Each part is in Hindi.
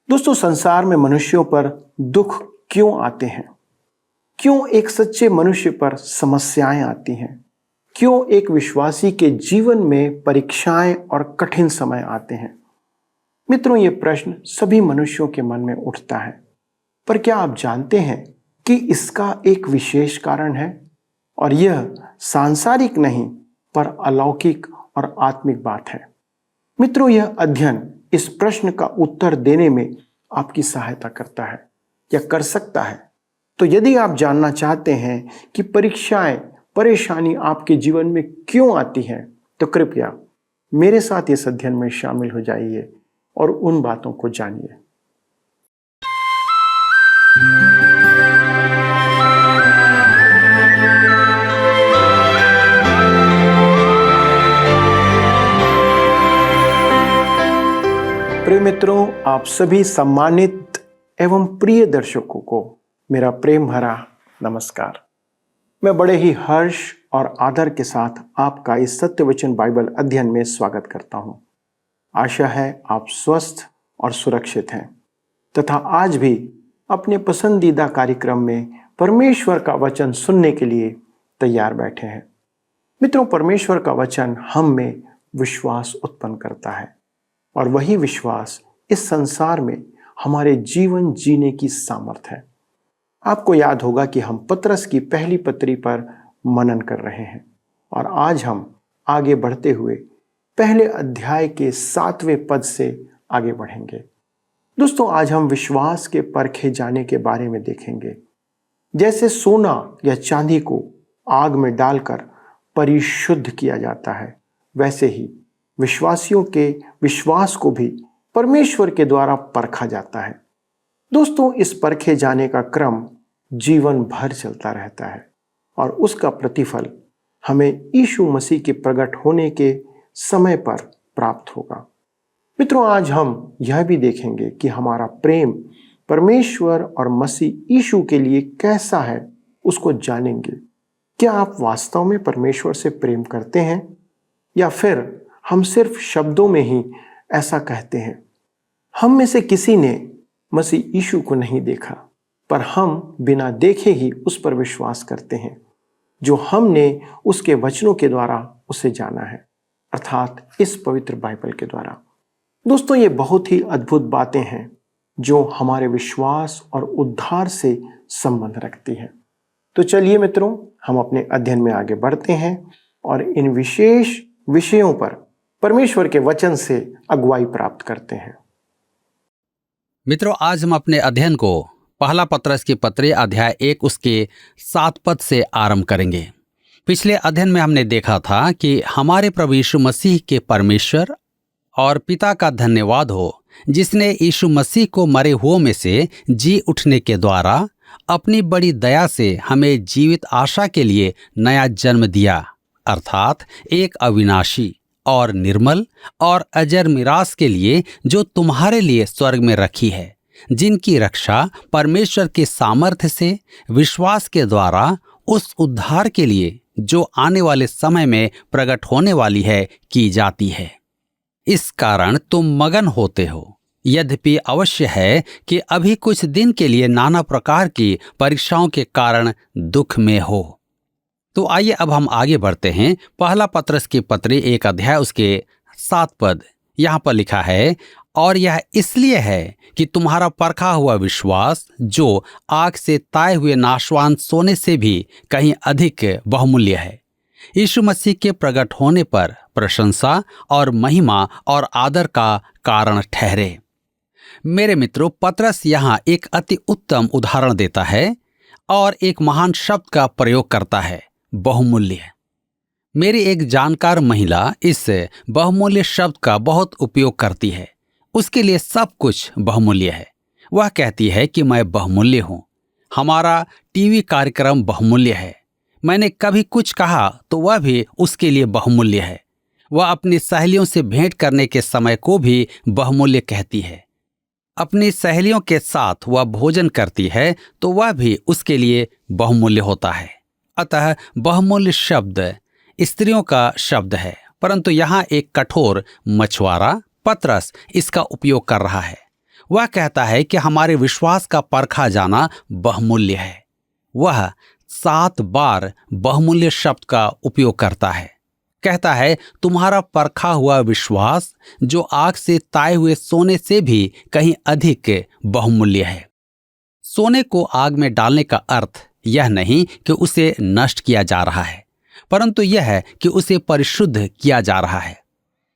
दोस्तों, संसार में मनुष्यों पर दुख क्यों आते हैं? क्यों एक सच्चे मनुष्य पर समस्याएं आती हैं? क्यों एक विश्वासी के जीवन में परीक्षाएं और कठिन समय आते हैं? मित्रों, ये प्रश्न सभी मनुष्यों के मन में उठता है। पर क्या आप जानते हैं कि इसका एक विशेष कारण है? और यह सांसारिक नहीं, पर अलौकिक और आत्मिक बात है। मित्रों, यह अध्ययन इस प्रश्न का उत्तर देने में आपकी सहायता करता है या कर सकता है। तो यदि आप जानना चाहते हैं कि परीक्षाएं, परेशानी आपके जीवन में क्यों आती हैं, तो कृपया मेरे साथ इस अध्ययन में शामिल हो जाइए और उन बातों को जानिए। प्रिय मित्रों, आप सभी सम्मानित एवं प्रिय दर्शकों को मेरा प्रेम भरा नमस्कार। मैं बड़े ही हर्ष और आदर के साथ आपका इस सत्य वचन बाइबल अध्ययन में स्वागत करता हूं। आशा है आप स्वस्थ और सुरक्षित हैं तथा आज भी अपने पसंदीदा कार्यक्रम में परमेश्वर का वचन सुनने के लिए तैयार बैठे हैं। मित्रों, परमेश्वर का वचन हम में विश्वास उत्पन्न करता है और वही विश्वास इस संसार में हमारे जीवन जीने की सामर्थ है। आपको याद होगा कि हम पतरस की पहली पत्री पर मनन कर रहे हैं और आज हम आगे बढ़ते हुए पहले अध्याय के 7वें पद से आगे बढ़ेंगे। दोस्तों, आज हम विश्वास के परखे जाने के बारे में देखेंगे। जैसे सोना या चांदी को आग में डालकर परिशुद्ध किया जाता है, वैसे ही विश्वासियों के विश्वास को भी परमेश्वर के द्वारा परखा जाता है। दोस्तों, इस परखे जाने का क्रम जीवन भर चलता रहता है और उसका प्रतिफल हमें यीशु मसीह के प्रकट होने के समय पर प्राप्त होगा। मित्रों, आज हम यह भी देखेंगे कि हमारा प्रेम परमेश्वर और मसीह यीशु के लिए कैसा है, उसको जानेंगे। क्या आप वास्तव में परमेश्वर से प्रेम करते हैं या फिर हम सिर्फ शब्दों में ही ऐसा कहते हैं? हम में से किसी ने मसीह यीशु को नहीं देखा, पर हम बिना देखे ही उस पर विश्वास करते हैं, जो हमने उसके वचनों के द्वारा उसे जाना है, अर्थात इस पवित्र बाइबल के द्वारा। दोस्तों, ये बहुत ही अद्भुत बातें हैं जो हमारे विश्वास और उद्धार से संबंध रखती हैं। तो चलिए मित्रों, हम अपने अध्ययन में आगे बढ़ते हैं और इन विशेष विषयों पर परमेश्वर के वचन से अगुवाई प्राप्त करते हैं। मित्रों, आज हम अपने अध्ययन को पहला पतरस की पत्री अध्याय 1 उसके 7 पद से आरंभ करेंगे। पिछले अध्ययन में हमने देखा था कि हमारे प्रभु यीशु मसीह के परमेश्वर और पिता का धन्यवाद हो, जिसने यीशु मसीह को मरे हुओं में से जी उठने के द्वारा अपनी बड़ी दया से हमें जीवित आशा के लिए नया जन्म दिया, अर्थात एक अविनाशी और निर्मल और अजर मिरास के लिए जो तुम्हारे लिए स्वर्ग में रखी है, जिनकी रक्षा परमेश्वर के सामर्थ्य से विश्वास के द्वारा उस उद्धार के लिए जो आने वाले समय में प्रकट होने वाली है की जाती है। इस कारण तुम मगन होते हो, यद्यपि अवश्य है कि अभी कुछ दिन के लिए नाना प्रकार की परीक्षाओं के कारण दुख में हो। तो आइए अब हम आगे बढ़ते हैं। पहला पतरस की पत्री 1 अध्याय उसके 7 पद। यहाँ पर लिखा है, और यह इसलिए है कि तुम्हारा परखा हुआ विश्वास, जो आग से ताए हुए नाशवान सोने से भी कहीं अधिक बहुमूल्य है, यीशु मसीह के प्रकट होने पर प्रशंसा और महिमा और आदर का कारण ठहरे। मेरे मित्रों, पतरस यहाँ एक अति उत्तम उदाहरण देता है और एक महान शब्द का प्रयोग करता है, बहुमूल्य। मेरी एक जानकार महिला इस बहुमूल्य शब्द का बहुत उपयोग करती है। उसके लिए सब कुछ बहुमूल्य है। वह कहती है कि मैं बहुमूल्य हूँ, हमारा टीवी कार्यक्रम बहुमूल्य है, मैंने कभी कुछ कहा तो वह भी उसके लिए बहुमूल्य है। वह अपनी सहेलियों से भेंट करने के समय को भी बहुमूल्य कहती है। अपनी सहेलियों के साथ वह भोजन करती है तो वह भी उसके लिए बहुमूल्य होता है। अतः बहुमूल्य शब्द स्त्रियों का शब्द है, परंतु यहाँ एक कठोर मछुआरा पतरस इसका उपयोग कर रहा है। वह कहता है कि हमारे विश्वास का परखा जाना बहुमूल्य है। वह 7 बार बहुमूल्य शब्द का उपयोग करता है। कहता है, तुम्हारा परखा हुआ विश्वास जो आग से ताए हुए सोने से भी कहीं अधिक बहुमूल्य है। सोने को आग में डालने का अर्थ यह नहीं कि उसे नष्ट किया जा रहा है, परंतु यह है कि उसे परिशुद्ध किया जा रहा है।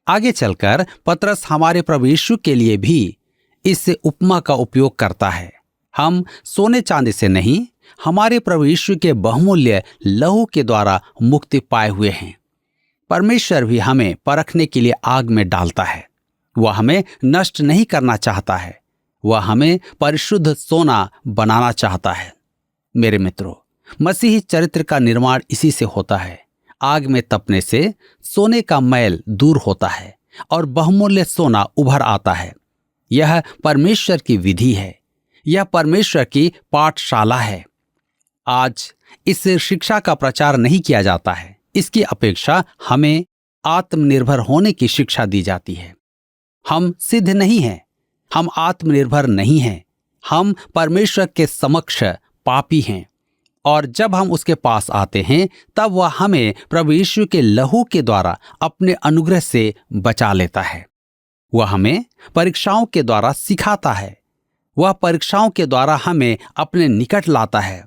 आगे चलकर पतरस हमारे प्रभु यीशु के लिए भी इस उपमा का उपयोग करता है। हम सोने चांदी से नहीं, हमारे प्रभु यीशु के बहुमूल्य लहू के द्वारा मुक्ति पाए हुए हैं। परमेश्वर भी हमें परखने के लिए आग में डालता है। वह हमें नष्ट नहीं करना चाहता है, वह हमें परिशुद्ध सोना बनाना चाहता है। मेरे मित्रों, मसीही चरित्र का निर्माण इसी से होता है। आग में तपने से सोने का मैल दूर होता है और बहुमूल्य सोना उभर आता है। यह परमेश्वर की विधि है, यह परमेश्वर की पाठशाला है। आज इस शिक्षा का प्रचार नहीं किया जाता है, इसकी अपेक्षा हमें आत्मनिर्भर होने की शिक्षा दी जाती है। हम सिद्ध नहीं हैं, हम आत्मनिर्भर नहीं हैं, हम परमेश्वर के समक्ष पापी हैं, और जब हम उसके पास आते हैं तब वह हमें प्रभु यीशु के लहू के द्वारा अपने अनुग्रह से बचा लेता है। वह हमें परीक्षाओं के द्वारा सिखाता है, वह परीक्षाओं के द्वारा हमें अपने निकट लाता है।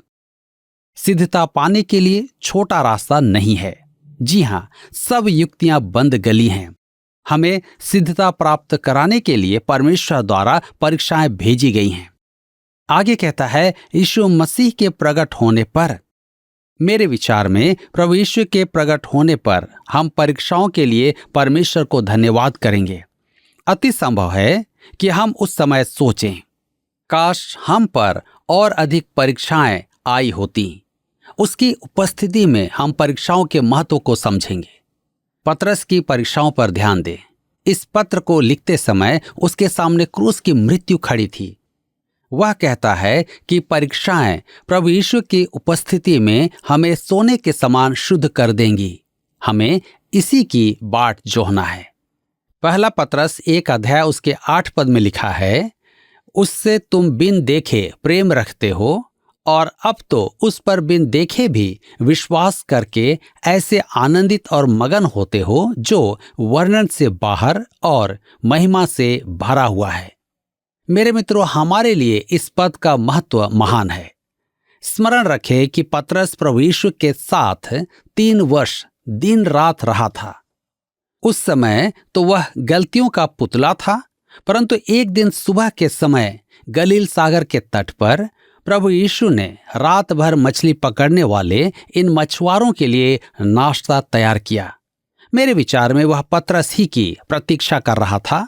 सिद्धता पाने के लिए छोटा रास्ता नहीं है। जी हाँ, सब युक्तियां बंद गली हैं। हमें सिद्धता प्राप्त कराने के लिए परमेश्वर द्वारा परीक्षाएं भेजी गई हैं। आगे कहता है, यीशु मसीह के प्रकट होने पर, मेरे विचार में प्रभु यीशु के प्रकट होने पर हम परीक्षाओं के लिए परमेश्वर को धन्यवाद करेंगे। अति संभव है कि हम उस समय सोचें, काश हम पर और अधिक परीक्षाएं आई होती। उसकी उपस्थिति में हम परीक्षाओं के महत्व को समझेंगे। पतरस की परीक्षाओं पर ध्यान दें। इस पत्र को लिखते समय उसके सामने क्रूस की मृत्यु खड़ी थी। वह कहता है कि परीक्षाएं प्रभु यीशु की उपस्थिति में हमें सोने के समान शुद्ध कर देंगी। हमें इसी की बाट जोहना है। पहला पतरस 1 अध्याय उसके 8 पद में लिखा है, उससे तुम बिन देखे प्रेम रखते हो, और अब तो उस पर बिन देखे भी विश्वास करके ऐसे आनंदित और मगन होते हो जो वर्णन से बाहर और महिमा से भरा हुआ है। मेरे मित्रों, हमारे लिए इस पद का महत्व महान है। स्मरण रखें कि पतरस प्रभु यीशु के साथ 3 वर्ष दिन रात रहा था। उस समय तो वह गलतियों का पुतला था, परंतु एक दिन सुबह के समय गलील सागर के तट पर प्रभु यीशु ने रात भर मछली पकड़ने वाले इन मछुआरों के लिए नाश्ता तैयार किया। मेरे विचार में वह पतरस ही की प्रतीक्षा कर रहा था,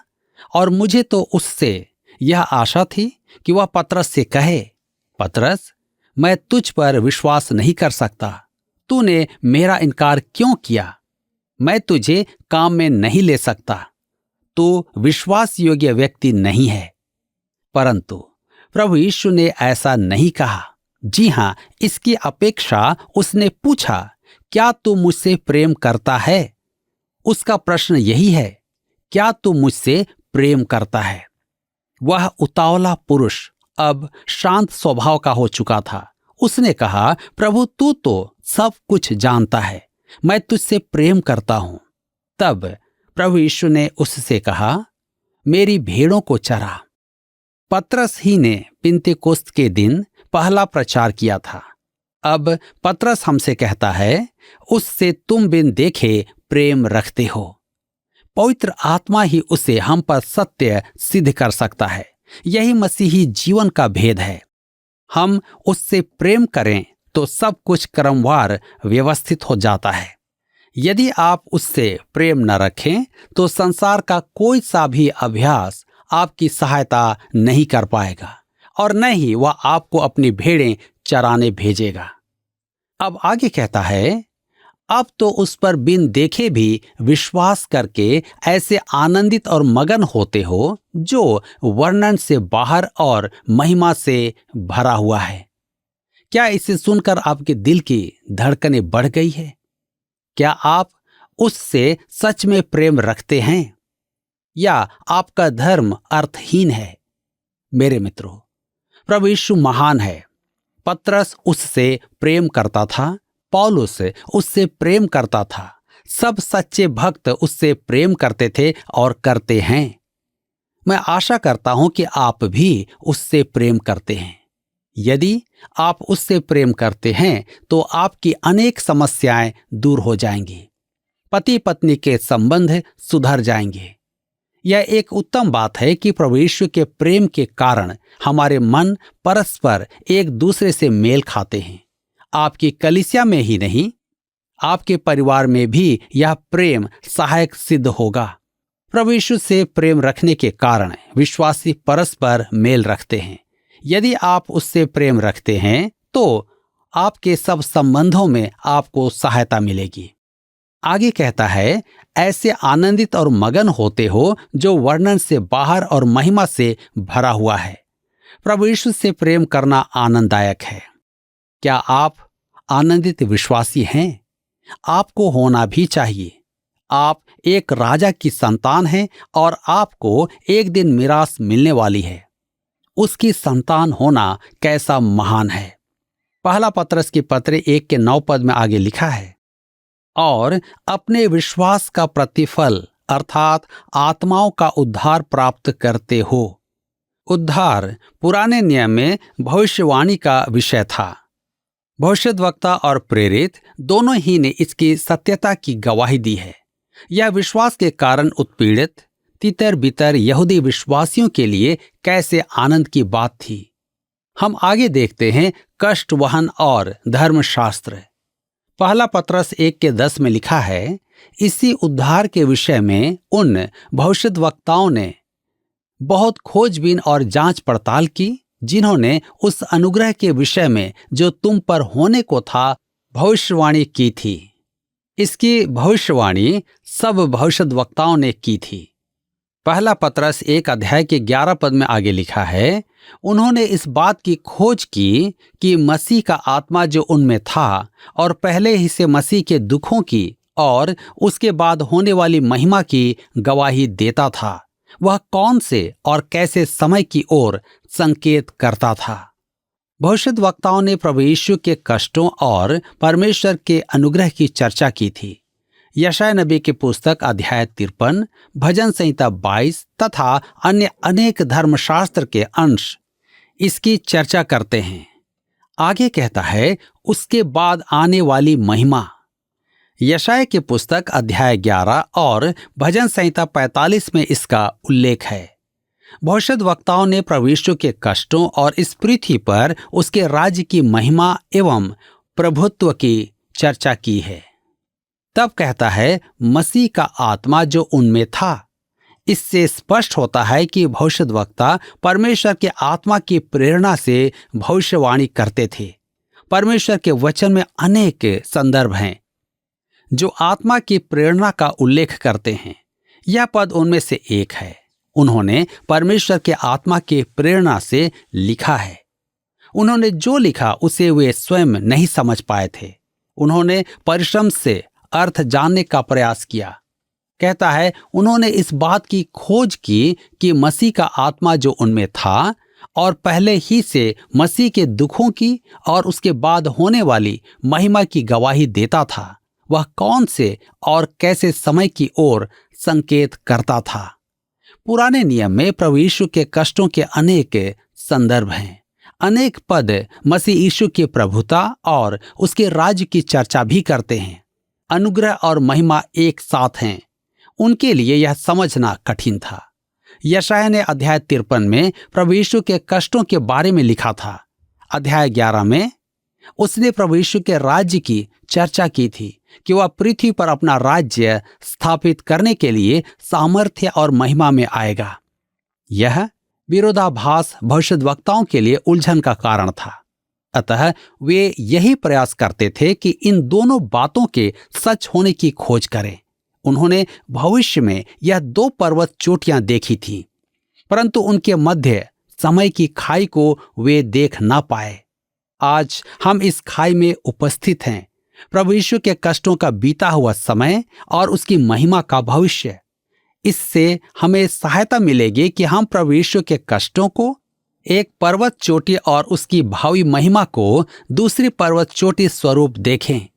और मुझे तो उससे यह आशा थी कि वह पतरस से कहे, पतरस, मैं तुझ पर विश्वास नहीं कर सकता। तूने मेरा इनकार क्यों किया? मैं तुझे काम में नहीं ले सकता। तू विश्वास योग्य व्यक्ति नहीं है। परंतु प्रभु यीशु ने ऐसा नहीं कहा। जी हां, इसकी अपेक्षा उसने पूछा, क्या तू मुझसे प्रेम करता है? उसका प्रश्न यही है, क्या तू मुझसे प्रेम करता है? वह उतावला पुरुष अब शांत स्वभाव का हो चुका था। उसने कहा, प्रभु तू तो सब कुछ जानता है, मैं तुझसे प्रेम करता हूं। तब प्रभु यीशु ने उससे कहा, मेरी भेड़ों को चरा। पतरस ही ने पिन्तेकुस्त के दिन पहला प्रचार किया था। अब पतरस हमसे कहता है, उससे तुम बिन देखे प्रेम रखते हो। पवित्र आत्मा ही उसे हम पर सत्य सिद्ध कर सकता है। यही मसीही जीवन का भेद है। हम उससे प्रेम करें तो सब कुछ क्रमवार व्यवस्थित हो जाता है। यदि आप उससे प्रेम न रखें तो संसार का कोई सा भी अभ्यास आपकी सहायता नहीं कर पाएगा, और न ही वह आपको अपनी भेड़ें चराने भेजेगा। अब आगे कहता है, अब तो उस पर बिन देखे भी विश्वास करके ऐसे आनंदित और मगन होते हो जो वर्णन से बाहर और महिमा से भरा हुआ है। क्या इसे सुनकर आपके दिल की धड़कनें बढ़ गई है? क्या आप उससे सच में प्रेम रखते हैं, या आपका धर्म अर्थहीन है? मेरे मित्रों, प्रभु यीशु महान है। पतरस उससे प्रेम करता था, पौलुस उससे प्रेम करता था, सब सच्चे भक्त उससे प्रेम करते थे और करते हैं। मैं आशा करता हूं कि आप भी उससे प्रेम करते हैं। यदि आप उससे प्रेम करते हैं तो आपकी अनेक समस्याएं दूर हो जाएंगी, पति पत्नी के संबंध सुधर जाएंगे। यह एक उत्तम बात है कि प्रभु यीशु के प्रेम के कारण हमारे मन परस्पर एक दूसरे से मेल खाते हैं। आपकी कलीसिया में ही नहीं, आपके परिवार में भी यह प्रेम सहायक सिद्ध होगा। प्रभु यीशु से प्रेम रखने के कारण विश्वासी परस्पर मेल रखते हैं। यदि आप उससे प्रेम रखते हैं तो आपके सब संबंधों में आपको सहायता मिलेगी। आगे कहता है, ऐसे आनंदित और मगन होते हो जो वर्णन से बाहर और महिमा से भरा हुआ है। प्रभु यीशु से प्रेम करना आनंददायक है। क्या आप आनंदित विश्वासी हैं? आपको होना भी चाहिए। आप एक राजा की संतान हैं और आपको एक दिन मीरास मिलने वाली है। उसकी संतान होना कैसा महान है। पहला पतरस की पत्र 1:9 में आगे लिखा है, और अपने विश्वास का प्रतिफल अर्थात आत्माओं का उद्धार प्राप्त करते हो। उद्धार पुराने नियम में भविष्यवाणी का विषय था। भविष्यद्वक्ता और प्रेरित दोनों ही ने इसकी सत्यता की गवाही दी है। यह विश्वास के कारण उत्पीड़ित तितर बितर यहूदी विश्वासियों के लिए कैसे आनंद की बात थी। हम आगे देखते हैं कष्ट वहन और धर्मशास्त्र। पहला पतरस 1:10 में लिखा है, इसी उद्धार के विषय में उन भविष्यद्वक्ताओं ने बहुत खोजबीन और जांच पड़ताल की, जिन्होंने उस अनुग्रह के विषय में जो तुम पर होने को था भविष्यवाणी की थी। इसकी भविष्यवाणी सब भविष्यद्वक्ताओं ने की थी। पहला पतरस 1:11 में आगे लिखा है, उन्होंने इस बात की खोज की कि मसीह का आत्मा जो उनमें था और पहले ही से मसीह के दुखों की और उसके बाद होने वाली महिमा की गवाही देता था, वह कौन से और कैसे समय की ओर संकेत करता था। भविष्यद्वक्ताओं ने प्रभु यीशु के कष्टों और परमेश्वर के अनुग्रह की चर्चा की थी। यशायाह नबी की पुस्तक अध्याय 53, भजन संहिता 22 तथा अन्य अनेक धर्मशास्त्र के अंश इसकी चर्चा करते हैं। आगे कहता है, उसके बाद आने वाली महिमा। यशायाह की पुस्तक अध्याय 11 और भजन संहिता 45 में इसका उल्लेख है। भविष्यद्वक्ताओं ने प्रभु यीशु के कष्टों और इस पृथ्वी पर उसके राज्य की महिमा एवं प्रभुत्व की चर्चा की है। तब कहता है, मसीह का आत्मा जो उनमें था। इससे स्पष्ट होता है कि भविष्यद्वक्ता परमेश्वर के आत्मा की प्रेरणा से भविष्यवाणी करते थे। परमेश्वर के वचन में अनेक संदर्भ हैं जो आत्मा की प्रेरणा का उल्लेख करते हैं। यह पद उनमें से एक है। उन्होंने परमेश्वर के आत्मा के प्रेरणा से लिखा है। उन्होंने जो लिखा उसे वे स्वयं नहीं समझ पाए थे। उन्होंने परिश्रम से अर्थ जानने का प्रयास किया। कहता है, उन्होंने इस बात की खोज की कि मसीह का आत्मा जो उनमें था और पहले ही से मसीह के दुखों की और उसके बाद होने वाली महिमा की गवाही देता था, वह कौन से और कैसे समय की ओर संकेत करता था। पुराने नियम में प्रभु यीशु के कष्टों के अनेक संदर्भ हैं। अनेक पद मसीह यीशु की प्रभुता और उसके राज्य की चर्चा भी करते हैं। अनुग्रह और महिमा एक साथ हैं। उनके लिए यह समझना कठिन था। यशायाह ने अध्याय 53 में प्रभु यीशु के कष्टों के बारे में लिखा था। अध्याय 11 में उसने प्रभु यीशु के राज्य की चर्चा की थी कि वह पृथ्वी पर अपना राज्य स्थापित करने के लिए सामर्थ्य और महिमा में आएगा। यह विरोधाभास भविष्यद्वक्ताओं के लिए उलझन का कारण था। अतः वे यही प्रयास करते थे कि इन दोनों बातों के सच होने की खोज करें। उन्होंने भविष्य में यह 2 पर्वत चोटियां देखी थीं, परंतु उनके मध्य समय की खाई को वे देख ना पाए। आज हम इस खाई में उपस्थित हैं। प्रभु यीशु के कष्टों का बीता हुआ समय और उसकी महिमा का भविष्य। इससे हमें सहायता मिलेगी कि हम प्रभु यीशु के कष्टों को एक पर्वत चोटी और उसकी भावी महिमा को दूसरी पर्वत चोटी स्वरूप देखें।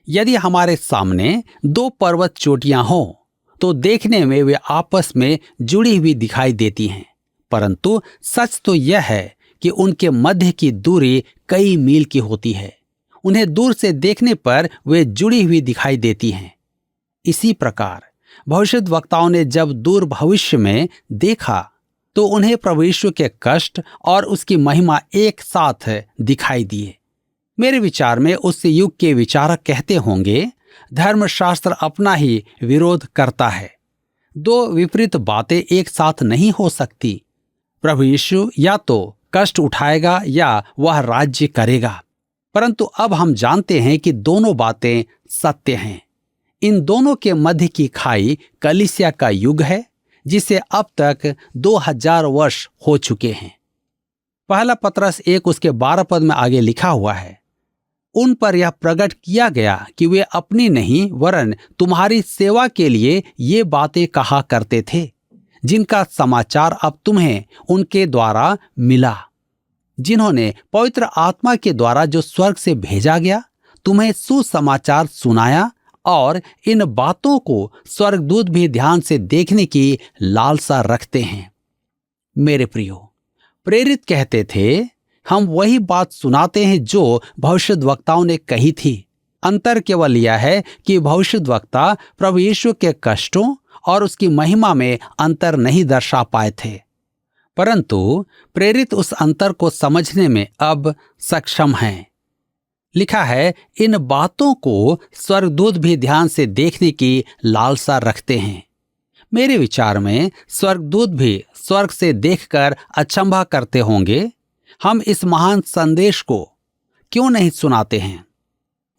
यदि हमारे सामने दो पर्वत चोटियां हों तो देखने में वे आपस में जुड़ी हुई दिखाई देती हैं, परंतु सच तो यह है कि उनके मध्य की दूरी कई मील की होती है। उन्हें दूर से देखने पर वे जुड़ी हुई दिखाई देती हैं। इसी प्रकार भविष्यद्वक्ताओं ने जब दूर भविष्य में देखा तो उन्हें प्रभु यीशु के कष्ट और उसकी महिमा एक साथ दिखाई दिए। मेरे विचार में उस युग के विचारक कहते होंगे, धर्मशास्त्र अपना ही विरोध करता है। दो विपरीत बातें एक साथ नहीं हो सकती। प्रभु यीशु या तो कष्ट उठाएगा या वह राज्य करेगा, परंतु अब हम जानते हैं कि दोनों बातें सत्य हैं। इन दोनों के मध्य की खाई कलीसिया का युग है, जिसे अब तक 2000 वर्ष हो चुके हैं। पहला पत्रस 1 उसके 12 पद में आगे लिखा हुआ है, उन पर यह प्रकट किया गया कि वे अपनी नहीं वरन तुम्हारी सेवा के लिए ये बातें कहा करते थे, जिनका समाचार अब तुम्हें उनके द्वारा मिला, जिन्होंने पवित्र आत्मा के द्वारा जो स्वर्ग से भेजा गया तुम्हें सुसमाचार सुनाया, और इन बातों को स्वर्गदूत भी ध्यान से देखने की लालसा रखते हैं। मेरे प्रियो, प्रेरित कहते थे, हम वही बात सुनाते हैं जो भविष्यद्वक्ताओं ने कही थी। अंतर केवल यह है कि भविष्यद्वक्ता प्रभु यीशु के कष्टों और उसकी महिमा में अंतर नहीं दर्शा पाए थे, परंतु प्रेरित उस अंतर को समझने में अब सक्षम हैं। लिखा है, इन बातों को स्वर्गदूत भी ध्यान से देखने की लालसा रखते हैं। मेरे विचार में स्वर्गदूत भी स्वर्ग से देखकर अचंभा करते होंगे, हम इस महान संदेश को क्यों नहीं सुनाते हैं।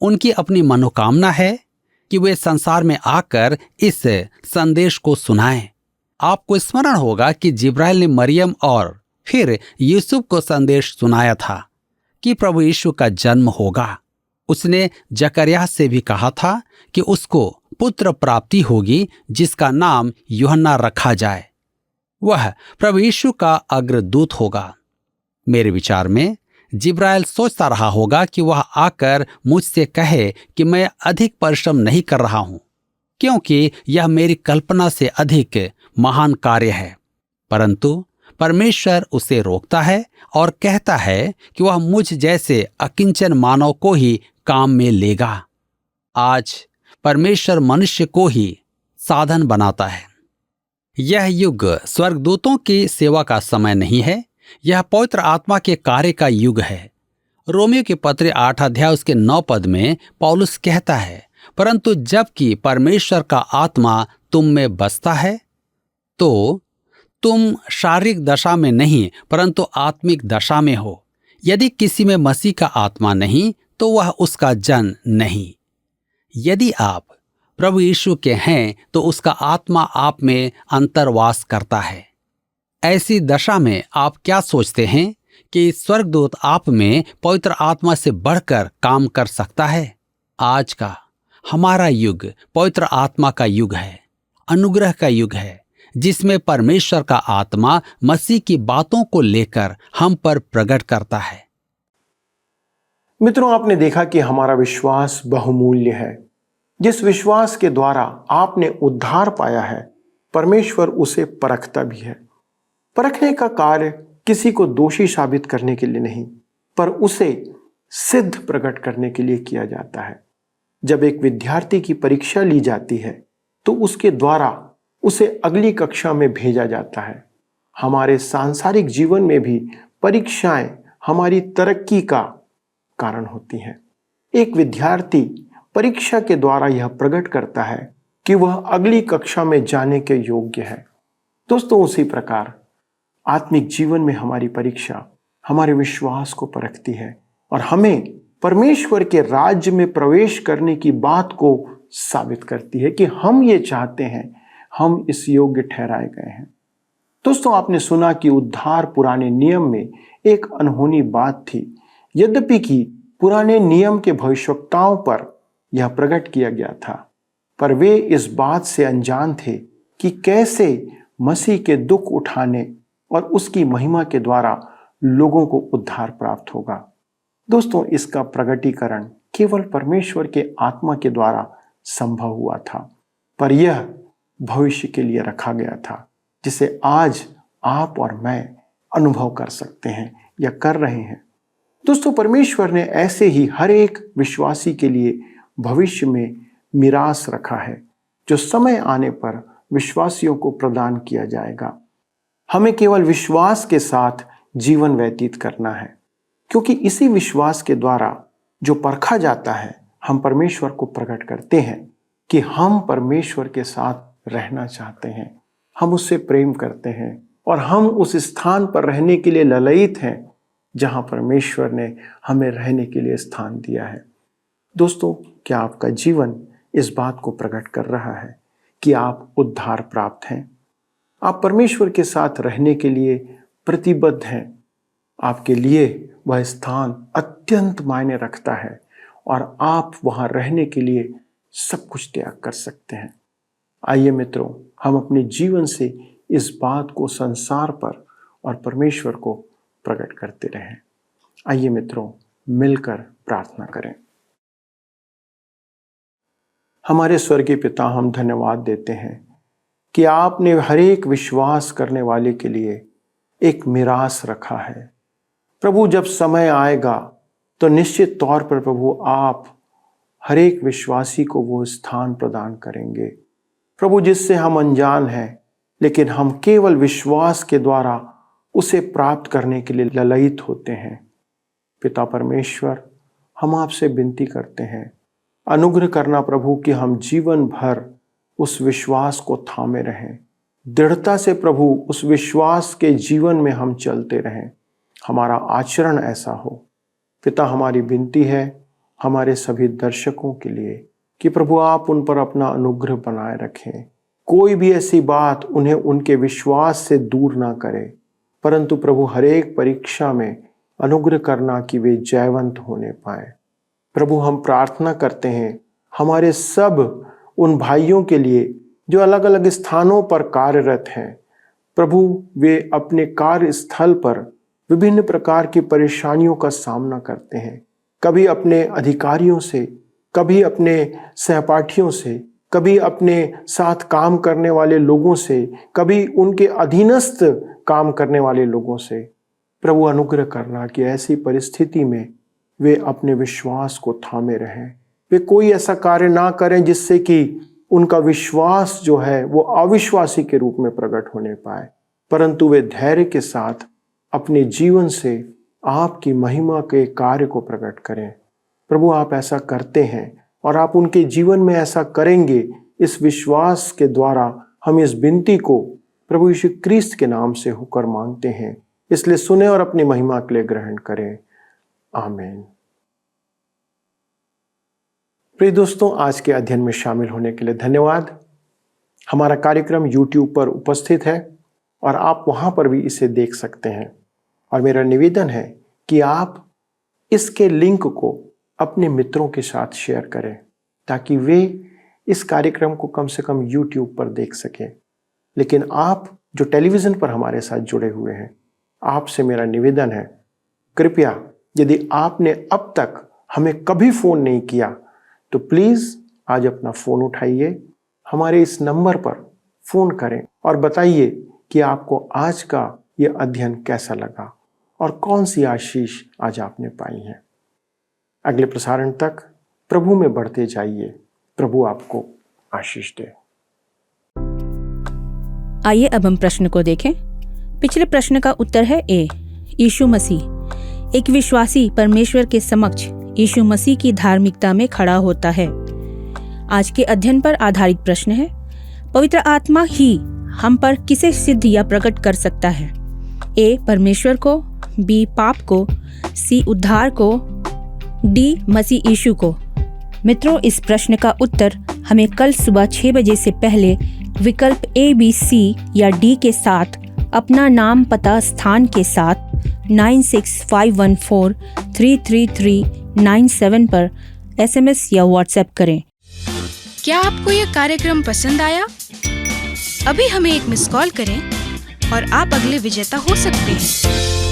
उनकी अपनी मनोकामना है कि वे संसार में आकर इस संदेश को सुनाएं। आपको स्मरण होगा कि जिब्राइल ने मरियम और फिर यूसुफ को संदेश सुनाया था कि प्रभु यीशु का जन्म होगा। उसने जकरिया से भी कहा था कि उसको पुत्र प्राप्ति होगी, जिसका नाम यूहन्ना रखा जाए। वह प्रभु यीशु का अग्रदूत होगा। मेरे विचार में जिब्राइल सोचता रहा होगा कि वह आकर मुझसे कहे कि मैं अधिक परिश्रम नहीं कर रहा हूं, क्योंकि यह मेरी कल्पना से अधिक महान कार्य है, परंतु परमेश्वर उसे रोकता है और कहता है कि वह मुझ जैसे अकिंचन मानव को ही काम में लेगा। आज परमेश्वर मनुष्य को ही साधन बनाता है। यह युग स्वर्गदूतों की सेवा का समय नहीं है, यह पवित्र आत्मा के कार्य का युग है। रोमियो के पत्र 8 अध्याय उसके 9 पद में पौलुस कहता है, परंतु जबकि परमेश्वर का आत्मा तुम में बसता है तो तुम शारीरिक दशा में नहीं परंतु आत्मिक दशा में हो। यदि किसी में मसीह का आत्मा नहीं तो वह उसका जन नहीं। यदि आप प्रभु यीशु के हैं तो उसका आत्मा आप में अंतर्वास करता है। ऐसी दशा में आप क्या सोचते हैं कि स्वर्गदूत आप में पवित्र आत्मा से बढ़कर काम कर सकता है? आज का हमारा युग पवित्र आत्मा का युग है, अनुग्रह का युग है, जिसमें परमेश्वर का आत्मा मसीह की बातों को लेकर हम पर प्रकट करता है। मित्रों, आपने देखा कि हमारा विश्वास बहुमूल्य है। जिस विश्वास के द्वारा आपने उद्धार पाया है, परमेश्वर उसे परखता भी है। परखने का कार्य किसी को दोषी साबित करने के लिए नहीं, पर उसे सिद्ध प्रकट करने के लिए किया जाता है। जब एक विद्यार्थी की परीक्षा ली जाती है तो उसके द्वारा उसे अगली कक्षा में भेजा जाता है। हमारे सांसारिक जीवन में भी परीक्षाएं हमारी तरक्की का कारण होती हैं। एक विद्यार्थी परीक्षा के द्वारा यह प्रकट करता है कि वह अगली कक्षा में जाने के योग्य है। दोस्तों, उसी प्रकार आत्मिक जीवन में हमारी परीक्षा हमारे विश्वास को परखती है और हमें परमेश्वर के राज्य में प्रवेश करने की बात को साबित करती है कि हम ये चाहते हैं, हम इस योग्य ठहराए गए हैं। दोस्तों, आपने सुना कि उद्धार पुराने नियम में एक अनहोनी बात थी, यद्यपि कि पुराने नियम के भविष्यवक्ताओं पर यह प्रकट किया गया था, पर वे इस बात से अनजान थे कि कैसे मसीह के दुख उठाने और उसकी महिमा के द्वारा लोगों को उद्धार प्राप्त होगा। दोस्तों, इसका प्रगटीकरण केवल परमेश्वर के आत्मा के द्वारा संभव हुआ था, पर यह भविष्य के लिए रखा गया था, जिसे आज आप और मैं अनुभव कर सकते हैं या कर रहे हैं। दोस्तों, परमेश्वर ने ऐसे ही हर एक विश्वासी के लिए भविष्य में मिरास रखा है, जो समय आने पर विश्वासियों को प्रदान किया जाएगा। हमें केवल विश्वास के साथ जीवन व्यतीत करना है, क्योंकि इसी विश्वास के द्वारा जो परखा जाता है, हम परमेश्वर को प्रकट करते हैं कि हम परमेश्वर के साथ रहना चाहते हैं, हम उससे प्रेम करते हैं और हम उस स्थान पर रहने के लिए ललायित हैं जहां परमेश्वर ने हमें रहने के लिए स्थान दिया है। दोस्तों, क्या आपका जीवन इस बात को प्रकट कर रहा है कि आप उद्धार प्राप्त हैं? आप परमेश्वर के साथ रहने के लिए प्रतिबद्ध हैं। आपके लिए वह स्थान अत्यंत मायने रखता है और आप वहां रहने के लिए सब कुछ त्याग कर सकते हैं। आइए मित्रों, हम अपने जीवन से इस बात को संसार पर और परमेश्वर को प्रकट करते रहें। आइए मित्रों, मिलकर प्रार्थना करें। हमारे स्वर्गीय पिता, हम धन्यवाद देते हैं कि आपने हर एक विश्वास करने वाले के लिए एक मिरास रखा है। प्रभु, जब समय आएगा तो निश्चित तौर पर प्रभु आप हर एक विश्वासी को वो स्थान प्रदान करेंगे प्रभु, जिससे हम अनजान हैं, लेकिन हम केवल विश्वास के द्वारा उसे प्राप्त करने के लिए ललायित होते हैं। पिता परमेश्वर, हम आपसे विनती करते हैं, अनुग्रह करना प्रभु कि हम जीवन भर उस विश्वास को थामे रहें, दृढ़ता से प्रभु उस विश्वास के जीवन में हम चलते रहें, हमारा आचरण ऐसा हो। पिता, हमारी विनती है हमारे सभी दर्शकों के लिए कि प्रभु आप उन पर अपना अनुग्रह बनाए रखें, कोई भी ऐसी बात उन्हें उनके विश्वास से दूर ना करे, परंतु प्रभु हर एक परीक्षा में अनुग्रह करना कि वे जयवंत होने पाए। प्रभु, हम प्रार्थना करते हैं हमारे सब उन भाइयों के लिए जो अलग अलग स्थानों पर कार्यरत हैं। प्रभु, वे अपने कार्य स्थल पर विभिन्न प्रकार की परेशानियों का सामना करते हैं, कभी अपने अधिकारियों से, कभी अपने सहपाठियों से, कभी अपने साथ काम करने वाले लोगों से, कभी उनके अधीनस्थ काम करने वाले लोगों से। प्रभु, अनुग्रह करना कि ऐसी परिस्थिति में वे अपने विश्वास को थामे रहें, वे कोई ऐसा कार्य ना करें जिससे कि उनका विश्वास जो है वो अविश्वासी के रूप में प्रकट होने पाए, परंतु वे धैर्य के साथ अपने जीवन से आपकी महिमा के कार्य को प्रकट करें। प्रभु, आप ऐसा करते हैं और आप उनके जीवन में ऐसा करेंगे, इस विश्वास के द्वारा हम इस विनती को प्रभु यीशु क्रिस्त के नाम से होकर मांगते हैं, इसलिए सुने और अपनी महिमा के लिए ग्रहण करें। आमीन। प्रिय दोस्तों, आज के अध्ययन में शामिल होने के लिए धन्यवाद। हमारा कार्यक्रम YouTube पर उपस्थित है और आप वहां पर भी इसे देख सकते हैं, और मेरा निवेदन है कि आप इसके लिंक को अपने मित्रों के साथ शेयर करें ताकि वे इस कार्यक्रम को कम से कम YouTube पर देख सकें। लेकिन आप जो टेलीविज़न पर हमारे साथ जुड़े हुए हैं, आपसे मेरा निवेदन है, कृपया यदि आपने अब तक हमें कभी फ़ोन नहीं किया तो प्लीज़ आज अपना फ़ोन उठाइए, हमारे इस नंबर पर फ़ोन करें और बताइए कि आपको आज का ये अध्ययन कैसा लगा और कौन सी आशीष आज आपने पाई है। अगले प्रसारण तक प्रभु में बढ़ते जाइए। प्रभु आपको आशीष दे। आइए अब हम प्रश्न को देखें। पिछले प्रश्न का उत्तर है ए। यीशु मसीह। एक विश्वासी परमेश्वर के समक्ष यीशु मसीह की धार्मिकता में खड़ा होता है। आज के अध्ययन पर आधारित प्रश्न है, पवित्र आत्मा ही हम पर किसे सिद्ध या प्रकट कर सकता है? ए परमेश्वर को, बी पाप को, सी उद्धार को, डी मसीह यीशु को। मित्रों, इस प्रश्न का उत्तर हमें कल सुबह 6 बजे से पहले विकल्प ए, बी, सी या डी के साथ अपना नाम, पता, स्थान के साथ 9651433397 पर SMS या WhatsApp करें। क्या आपको यह कार्यक्रम पसंद आया? अभी हमें एक मिस कॉल करें और आप अगले विजेता हो सकते हैं।